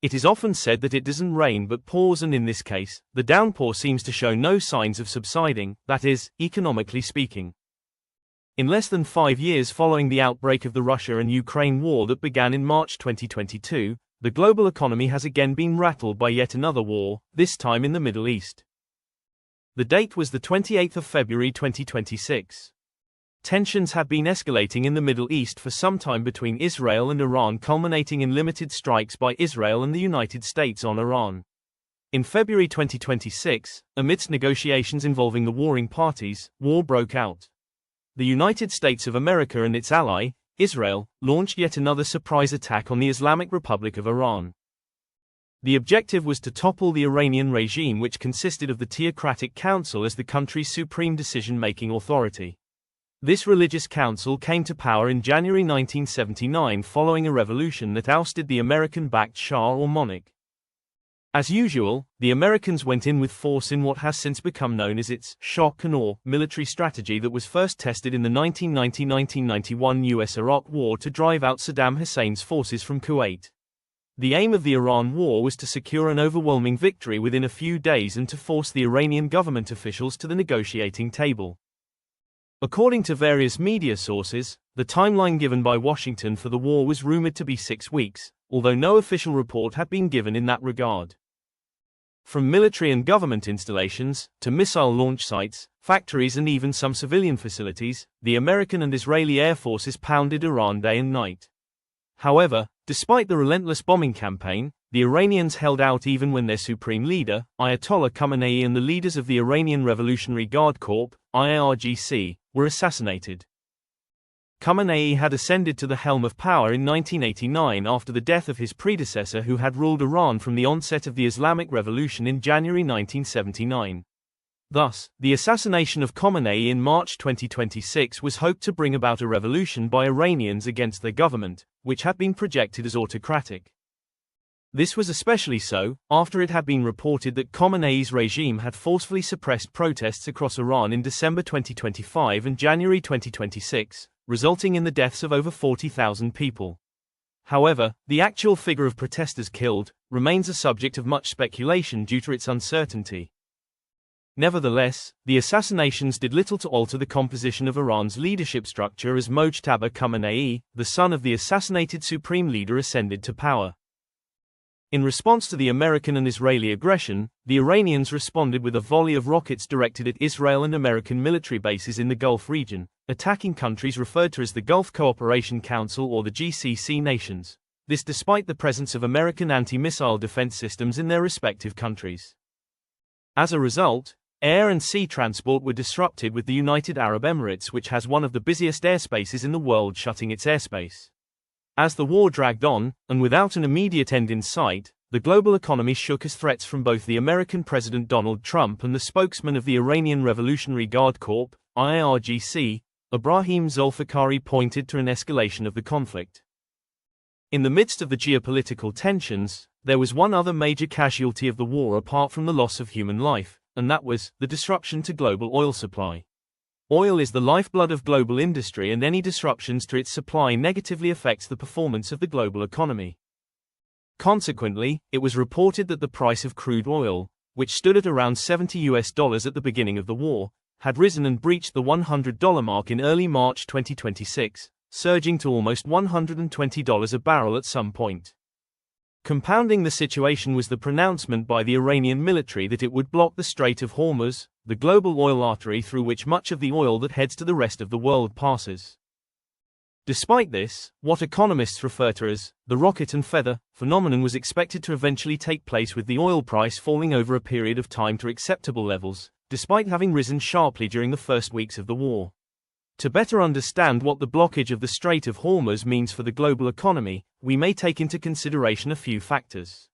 It is often said that it doesn't rain but pours, and in this case, the downpour seems to show no signs of subsiding, that is, economically speaking. In less than 5 years following the outbreak of the Russia and Ukraine war that began in March 2022, the global economy has again been rattled by yet another war, this time in the Middle East. The date was the 28th of February 2026. Tensions had been escalating in the Middle East for some time between Israel and Iran, culminating in limited strikes by Israel and the United States on Iran. In February 2026, amidst negotiations involving the warring parties, war broke out. The United States of America and its ally, Israel, launched yet another surprise attack on the Islamic Republic of Iran. The objective was to topple the Iranian regime, which consisted of the Theocratic Council as the country's supreme decision-making authority. This religious council came to power in January 1979 following a revolution that ousted the American-backed Shah or monarch. As usual, the Americans went in with force in what has since become known as its shock and awe military strategy that was first tested in the 1990–1991 US-Iraq War to drive out Saddam Hussein's forces from Kuwait. The aim of the Iran war was to secure an overwhelming victory within a few days and to force the Iranian government officials to the negotiating table. According to various media sources, the timeline given by Washington for the war was rumored to be 6 weeks, although no official report had been given in that regard. From military and government installations, to missile launch sites, factories and even some civilian facilities, the American and Israeli air forces pounded Iran day and night. However, despite the relentless bombing campaign, the Iranians held out even when their supreme leader, Ayatollah Khamenei, and the leaders of the Iranian Revolutionary Guard Corps, IRGC, were assassinated. Khamenei had ascended to the helm of power in 1989 after the death of his predecessor, who had ruled Iran from the onset of the Islamic Revolution in January 1979. Thus, the assassination of Khamenei in March 2026 was hoped to bring about a revolution by Iranians against their government, which had been projected as autocratic. This was especially so, after it had been reported that Khamenei's regime had forcefully suppressed protests across Iran in December 2025 and January 2026, resulting in the deaths of over 40,000 people. However, the actual figure of protesters killed remains a subject of much speculation due to its uncertainty. Nevertheless, the assassinations did little to alter the composition of Iran's leadership structure as Mojtaba Khamenei, the son of the assassinated supreme leader, ascended to power. In response to the American and Israeli aggression, the Iranians responded with a volley of rockets directed at Israel and American military bases in the Gulf region, attacking countries referred to as the Gulf Cooperation Council or the GCC nations. This despite the presence of American anti-missile defense systems in their respective countries. As a result, air and sea transport were disrupted, with the United Arab Emirates, which has one of the busiest airspaces in the world, shutting its airspace. As the war dragged on, and without an immediate end in sight, the global economy shook as threats from both the American President Donald Trump and the spokesman of the Iranian Revolutionary Guard Corps, IRGC, Ibrahim Zulfikari, pointed to an escalation of the conflict. In the midst of the geopolitical tensions, there was one other major casualty of the war apart from the loss of human life, and that was the disruption to global oil supply. Oil is the lifeblood of global industry, and any disruptions to its supply negatively affects the performance of the global economy. Consequently, it was reported that the price of crude oil, which stood at around $70 at the beginning of the war, had risen and breached the $100 mark in early March 2026, surging to almost $120 a barrel at some point. Compounding the situation was the pronouncement by the Iranian military that it would block the Strait of Hormuz, the global oil artery through which much of the oil that heads to the rest of the world passes. Despite this, what economists refer to as the rocket and feather phenomenon was expected to eventually take place, with the oil price falling over a period of time to acceptable levels, despite having risen sharply during the first weeks of the war. To better understand what the blockage of the Strait of Hormuz means for the global economy, we may take into consideration a few factors.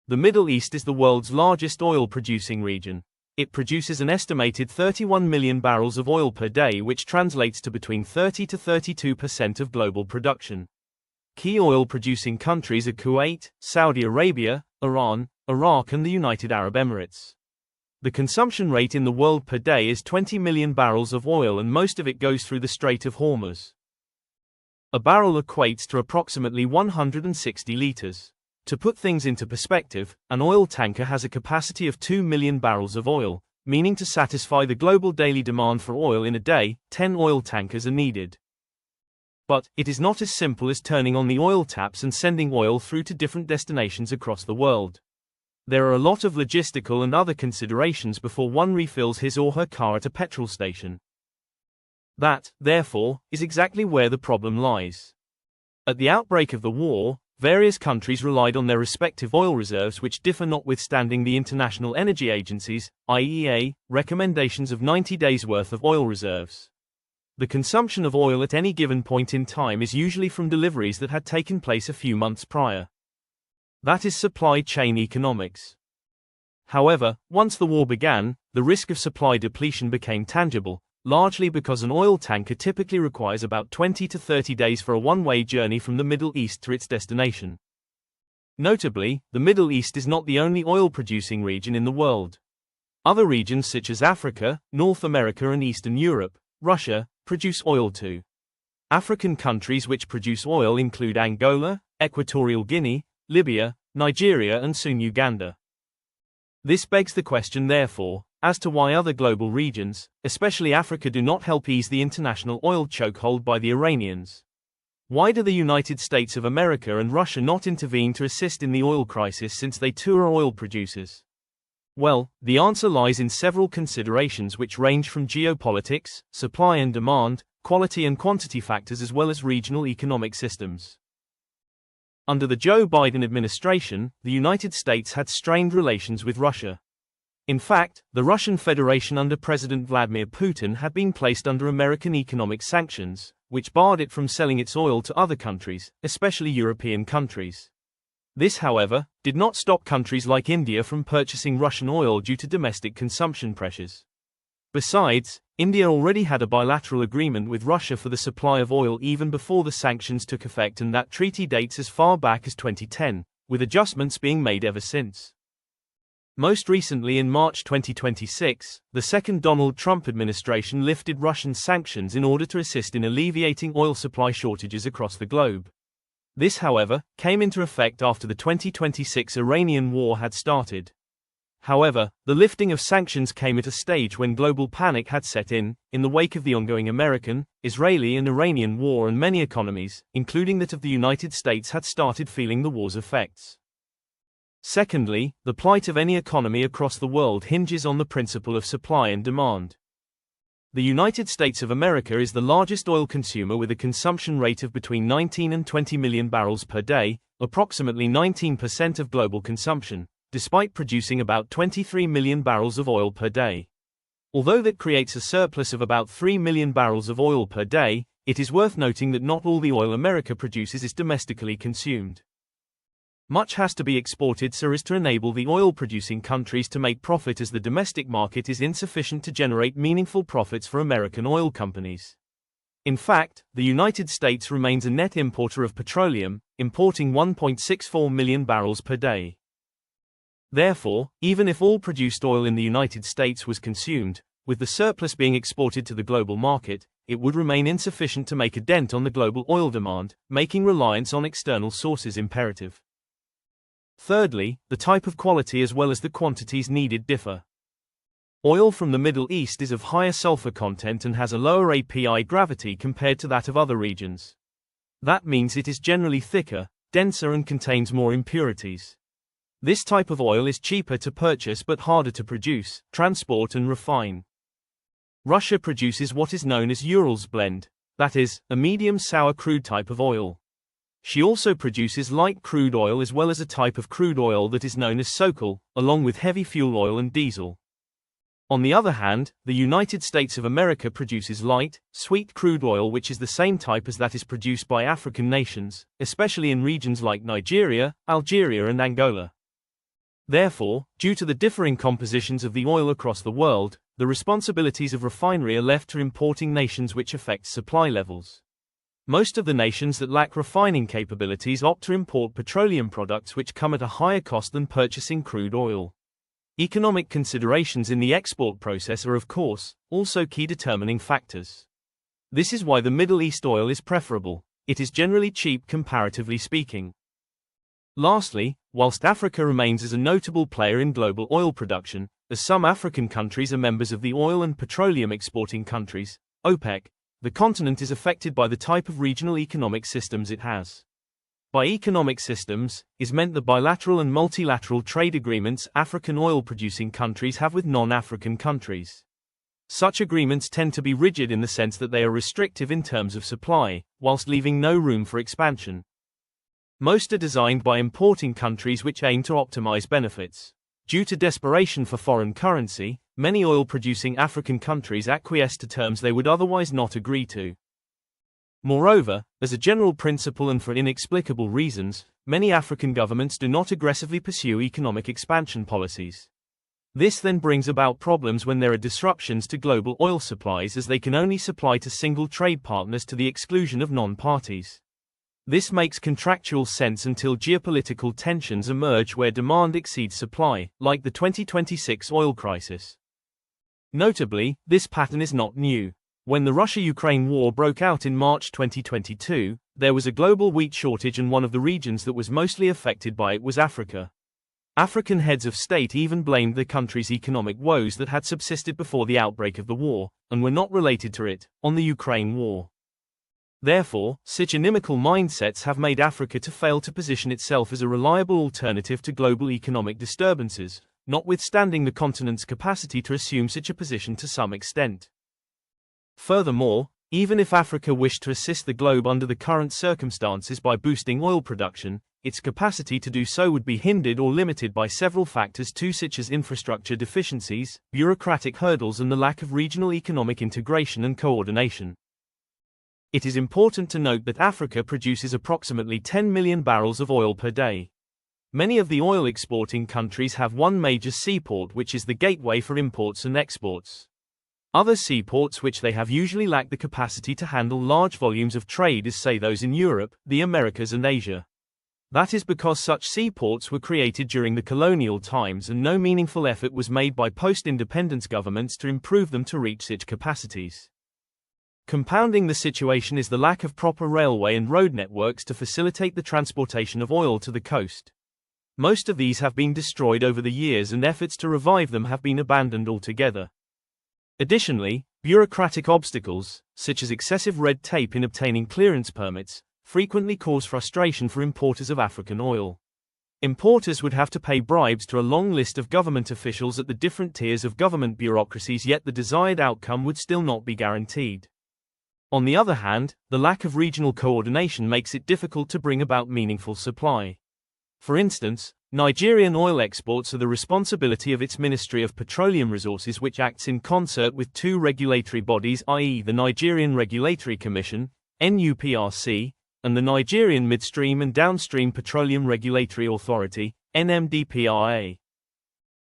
The Middle East is the world's largest oil-producing region. It produces an estimated 31 million barrels of oil per day, which translates to between 30 to 32% of global production. Key oil-producing countries are Kuwait, Saudi Arabia, Iran, Iraq, and the United Arab Emirates. The consumption rate in the world per day is 20 million barrels of oil, and most of it goes through the Strait of Hormuz. A barrel equates to approximately 160 liters. To put things into perspective, an oil tanker has a capacity of 2 million barrels of oil, meaning to satisfy the global daily demand for oil in a day, 10 oil tankers are needed. But, it is not as simple as turning on the oil taps and sending oil through to different destinations across the world. There are a lot of logistical and other considerations before one refills his or her car at a petrol station. That, therefore, is exactly where the problem lies. At the outbreak of the war, various countries relied on their respective oil reserves, which differ notwithstanding the International Energy Agency's (IEA) recommendations of 90 days' worth of oil reserves. The consumption of oil at any given point in time is usually from deliveries that had taken place a few months prior. That is supply chain economics. However, once the war began, the risk of supply depletion became tangible, largely because an oil tanker typically requires about 20 to 30 days for a one-way journey from the Middle East to its destination. Notably, the Middle East is not the only oil-producing region in the world. Other regions such as Africa, North America and Eastern Europe, Russia, produce oil too. African countries which produce oil include Angola, Equatorial Guinea, Libya, Nigeria and soon Uganda. This begs the question, therefore, as to why other global regions, especially Africa, do not help ease the international oil chokehold by the Iranians. Why do the United States of America and Russia not intervene to assist in the oil crisis, since they too are oil producers? Well, the answer lies in several considerations which range from geopolitics, supply and demand, quality and quantity factors, as well as regional economic systems. Under the Joe Biden administration, the United States had strained relations with Russia. In fact, the Russian Federation under President Vladimir Putin had been placed under American economic sanctions, which barred it from selling its oil to other countries, especially European countries. This, however, did not stop countries like India from purchasing Russian oil due to domestic consumption pressures. Besides, India already had a bilateral agreement with Russia for the supply of oil even before the sanctions took effect, and that treaty dates as far back as 2010, with adjustments being made ever since. Most recently, in March 2026, the second Donald Trump administration lifted Russian sanctions in order to assist in alleviating oil supply shortages across the globe. This, however, came into effect after the 2026 Iranian war had started. However, the lifting of sanctions came at a stage when global panic had set in the wake of the ongoing American, Israeli and Iranian war, and many economies, including that of the United States, had started feeling the war's effects. Secondly, the plight of any economy across the world hinges on the principle of supply and demand. The United States of America is the largest oil consumer with a consumption rate of between 19 and 20 million barrels per day, approximately 19% of global consumption, despite producing about 23 million barrels of oil per day. Although that creates a surplus of about 3 million barrels of oil per day, it is worth noting that not all the oil America produces is domestically consumed. Much has to be exported so as to enable the oil-producing countries to make profit, as the domestic market is insufficient to generate meaningful profits for American oil companies. In fact, the United States remains a net importer of petroleum, importing 1.64 million barrels per day. Therefore, even if all produced oil in the United States was consumed, with the surplus being exported to the global market, it would remain insufficient to make a dent on the global oil demand, making reliance on external sources imperative. Thirdly, the type of quality as well as the quantities needed differ. Oil from the Middle East is of higher sulfur content and has a lower API gravity compared to that of other regions. That means it is generally thicker, denser and contains more impurities. This type of oil is cheaper to purchase but harder to produce, transport and refine. Russia produces what is known as Urals blend, that is, a medium sour crude type of oil. She also produces light crude oil as well as a type of crude oil that is known as Sokol, along with heavy fuel oil and diesel. On the other hand, the United States of America produces light, sweet crude oil, which is the same type as that is produced by African nations, especially in regions like Nigeria, Algeria and Angola. Therefore, due to the differing compositions of the oil across the world, the responsibilities of refinery are left to importing nations, which affects supply levels. Most of the nations that lack refining capabilities opt to import petroleum products which come at a higher cost than purchasing crude oil. Economic considerations in the export process are, of course, also key determining factors. This is why the Middle East oil is preferable. It is generally cheap comparatively speaking. Lastly, whilst Africa remains as a notable player in global oil production, as some African countries are members of the oil and petroleum exporting countries, OPEC, the continent is affected by the type of regional economic systems it has. By economic systems, is meant the bilateral and multilateral trade agreements African oil-producing countries have with non-African countries. Such agreements tend to be rigid in the sense that they are restrictive in terms of supply, whilst leaving no room for expansion. Most are designed by importing countries which aim to optimize benefits. Due to desperation for foreign currency, many oil-producing African countries acquiesce to terms they would otherwise not agree to. Moreover, as a general principle and for inexplicable reasons, many African governments do not aggressively pursue economic expansion policies. This then brings about problems when there are disruptions to global oil supplies, as they can only supply to single trade partners to the exclusion of non-parties. This makes contractual sense until geopolitical tensions emerge where demand exceeds supply, like the 2026 oil crisis. Notably, this pattern is not new. When the Russia-Ukraine war broke out in March 2022, there was a global wheat shortage, and one of the regions that was mostly affected by it was Africa. African heads of state even blamed the country's economic woes that had subsisted before the outbreak of the war, and were not related to it, on the Ukraine war. Therefore, such inimical mindsets have made Africa to fail to position itself as a reliable alternative to global economic disturbances, notwithstanding the continent's capacity to assume such a position to some extent. Furthermore, even if Africa wished to assist the globe under the current circumstances by boosting oil production, its capacity to do so would be hindered or limited by several factors too, such as infrastructure deficiencies, bureaucratic hurdles, and the lack of regional economic integration and coordination. It is important to note that Africa produces approximately 10 million barrels of oil per day. Many of the oil-exporting countries have one major seaport which is the gateway for imports and exports. Other seaports which they have usually lack the capacity to handle large volumes of trade, as say those in Europe, the Americas and Asia. That is because such seaports were created during the colonial times and no meaningful effort was made by post-independence governments to improve them to reach such capacities. Compounding the situation is the lack of proper railway and road networks to facilitate the transportation of oil to the coast. Most of these have been destroyed over the years, and efforts to revive them have been abandoned altogether. Additionally, bureaucratic obstacles, such as excessive red tape in obtaining clearance permits, frequently cause frustration for importers of African oil. Importers would have to pay bribes to a long list of government officials at the different tiers of government bureaucracies, yet the desired outcome would still not be guaranteed. On the other hand, the lack of regional coordination makes it difficult to bring about meaningful supply. For instance, Nigerian oil exports are the responsibility of its Ministry of Petroleum Resources, which acts in concert with two regulatory bodies, i.e. the Nigerian Regulatory Commission, NUPRC, and the Nigerian Midstream and Downstream Petroleum Regulatory Authority, NMDPRA.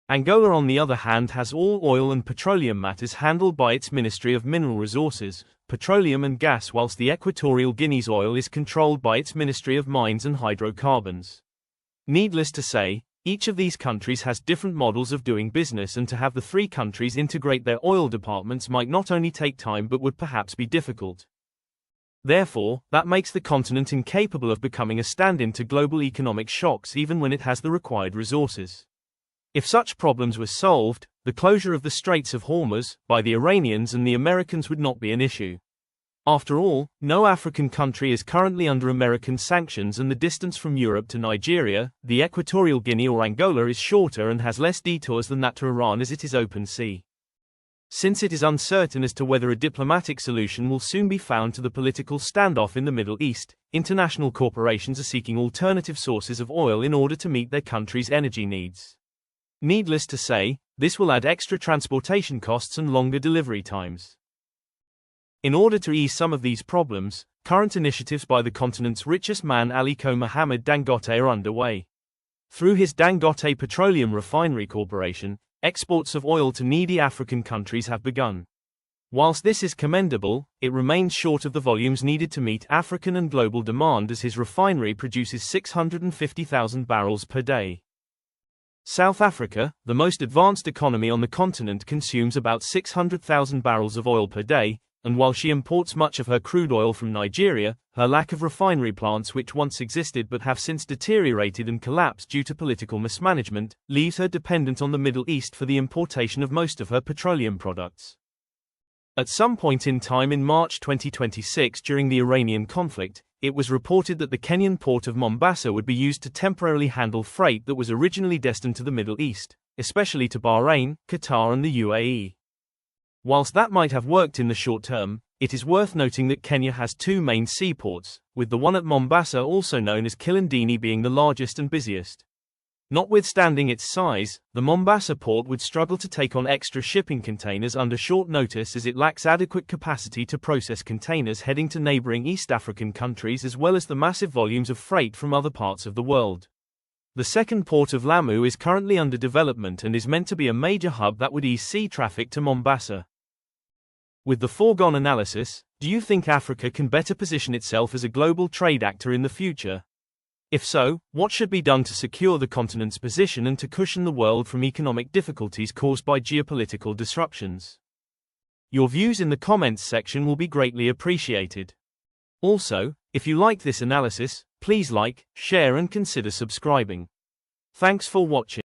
Angola, on the other hand, has all oil and petroleum matters handled by its Ministry of Mineral Resources, Petroleum and Gas, whilst the Equatorial Guinea's oil is controlled by its Ministry of Mines and Hydrocarbons. Needless to say, each of these countries has different models of doing business, and to have the three countries integrate their oil departments might not only take time but would perhaps be difficult. Therefore, that makes the continent incapable of becoming a stand-in to global economic shocks even when it has the required resources. If such problems were solved, the closure of the Straits of Hormuz by the Iranians and the Americans would not be an issue. After all, no African country is currently under American sanctions, and the distance from Europe to Nigeria, the Equatorial Guinea or Angola, is shorter and has less detours than that to Iran, as it is open sea. Since it is uncertain as to whether a diplomatic solution will soon be found to the political standoff in the Middle East, international corporations are seeking alternative sources of oil in order to meet their country's energy needs. Needless to say, this will add extra transportation costs and longer delivery times. In order to ease some of these problems, current initiatives by the continent's richest man, Aliko Mohammed Dangote, are underway. Through his Dangote Petroleum Refinery Corporation, exports of oil to needy African countries have begun. Whilst this is commendable, it remains short of the volumes needed to meet African and global demand, as his refinery produces 650,000 barrels per day. South Africa, the most advanced economy on the continent, consumes about 600,000 barrels of oil per day, and while she imports much of her crude oil from Nigeria, her lack of refinery plants which once existed but have since deteriorated and collapsed due to political mismanagement, leaves her dependent on the Middle East for the importation of most of her petroleum products. At some point in time in March 2026 during the Iranian conflict, it was reported that the Kenyan port of Mombasa would be used to temporarily handle freight that was originally destined to the Middle East, especially to Bahrain, Qatar and the UAE. Whilst that might have worked in the short term, it is worth noting that Kenya has two main seaports, with the one at Mombasa also known as Kilindini being the largest and busiest. Notwithstanding its size, the Mombasa port would struggle to take on extra shipping containers under short notice as it lacks adequate capacity to process containers heading to neighboring East African countries as well as the massive volumes of freight from other parts of the world. The second port of Lamu is currently under development and is meant to be a major hub that would ease sea traffic to Mombasa. With the foregone analysis, do you think Africa can better position itself as a global trade actor in the future? If so, what should be done to secure the continent's position and to cushion the world from economic difficulties caused by geopolitical disruptions? Your views in the comments section will be greatly appreciated. Also, if you like this analysis, please like, share and consider subscribing. Thanks for watching.